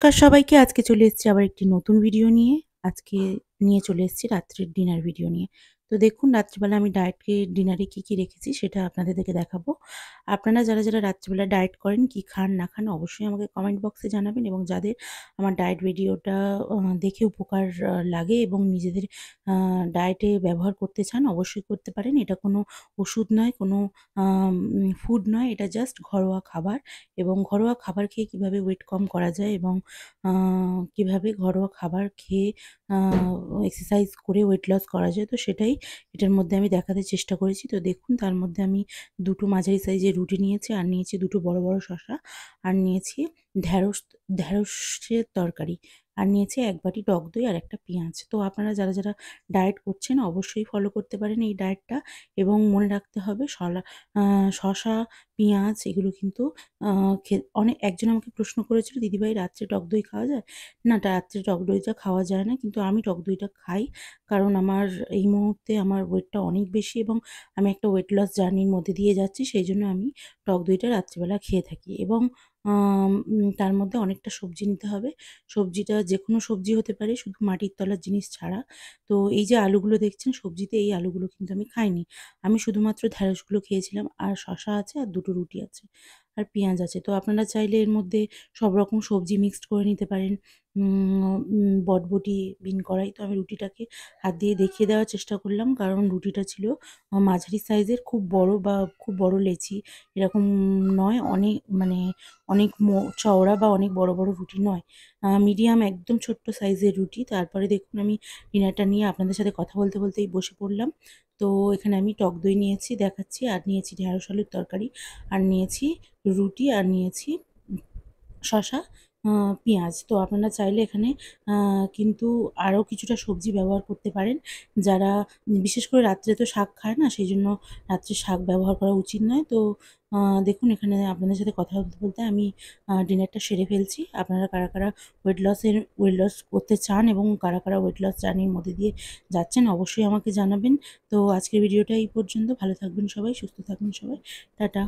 নমস্কার সবাইকে। আজকে চলে এসেছি আবার একটি নতুন ভিডিও নিয়ে। আজকে নিয়ে চলে এসেছি রাত্রের ডিনার ভিডিও নিয়ে। তো দেখুন রাত্রিবেলা আমি ডিনারে কি রেখেছি সেটা আপনাদেরকে দেখাবো। আপনারা যারা রাত্রিবেলা ডায়েট করেন, কি খান না খান অবশ্যই আমাকে কমেন্ট বক্সে জানাবেন এবং যাদের আমার ডায়েট ভিডিওটা দেখে উপকার লাগে এবং নিজেদের ডায়েটে ব্যবহার করতে চান অবশ্যই করতে পারেন। এটা কোনো ওষুধ নয়, কোনো ফুড নয়। এটা জাস্ট ঘরোয়া খাবার। এবং ঘরোয়া খাবার খেয়ে কিভাবে ওয়েট কম করা যায় এবং আ কিভাবে ঘরোয়া খাবার খেয়ে আ এক্সারসাইজ করে ওয়েট লস করা যায়। তো সেটাই এটার মধ্যে আমি দেখাতে চেষ্টা করেছি। তো দেখুন তার মধ্যে আমি ২ টো মাঝারি সাইজের রুটি নিয়েছি, আর নিয়েছি ২ টো বড় শসা, আর নিয়েছি ঢেঁড়সের তরকারি, আর নিয়েছি ১ বাটি টক দই আর একটা পেঁয়াজ। তো আপনারা যারা ডায়েট করছেন অবশ্যই ফলো করতে পারেন এই ডায়েটটা এবং মনে রাখতে হবে শসা, পেঁয়াজ এগুলো কিন্তু আ একজন আমাকে প্রশ্ন করেছিল, "দিদিভাই রাত্রে টক দই খাওয়া যায়?" না, রাত্রে টক দইটা খাওয়া যায় না। কিন্তু আমি টক দইটা খাই। কারণ আমার এই মুহূর্তে আমার ওয়েটটা অনেক বেশি এবং আমি একটা ওয়েট লস জার্নির মধ্যে দিয়ে যাচ্ছি। সেইজন্য আমি টক দইটা রাত্রিবেলা খেয়ে থাকি এবং তার মধ্যে অনেকটা সবজি নিতে হবে। সবজিটা যেকোনো সবজি হতে পারে, শুধু মাটির তলার জিনিস ছাড়া। তো এই যে আলুগুলো দেখছেন সবজিতে, এই আলুগুলো কিন্তু আমি খাইনি। আমি শুধুমাত্র ঢেঁড়সগুলো খেয়েছিলাম, আর শসা আছে, আর ২ টো রুটি আছে, আর পেঁয়াজ আছে। তো আপনারা চাইলে এর মধ্যে সব রকম সবজি মিক্সড করে নিতে পারেন। বটবটি, বিন কড়াই। তো আমি রুটিটাকে হাত দিয়ে দেখিয়ে দেওয়ার চেষ্টা করলাম। কারণ রুটিটা ছিল মাঝারি সাইজের, খুব বড় বা খুব বড় লেচি এরকম নয়। মানে অনেক চওড়া বা অনেক বড় রুটি নয়। মিডিয়াম একদম ছোট্ট সাইজের রুটি। তারপরে দেখুন আমি ডিনারটা নিয়ে আপনাদের সাথে কথা বলতেই বসে পড়লাম। তো এখানে আমি টক দই নিয়েছি দেখাচ্ছি, আর নিয়েছি ঢেঁড়স আলুর তরকারি, আর নিয়েছি রুটি, আর নিয়েছি শসা, আ পেঁয়াজ। তো আপনারা চাইলে এখানে আ কিন্তু আরও কিছুটা সবজি ব্যবহার করতে পারেন। যারা বিশেষ করে রাত্রে তো শাক খায় না, সেইজন্য রাত্রে শাক ব্যবহার করা উচিত নয়। তো আ দেখুন এখানে আপনাদের সাথে কথা বলতে আমি ডিনারটা সেরে ফেলছি। আপনারা কারা ওয়েট লস করতে চান এবং কারা ওয়েট লস জার্নির মধ্যে দিয়ে যাচ্ছেন অবশ্যই আমাকে জানাবেন। তো আজকের ভিডিওটা এই পর্যন্ত। ভালো থাকবেন সবাই, সুস্থ থাকবেন সবাই। টাটা।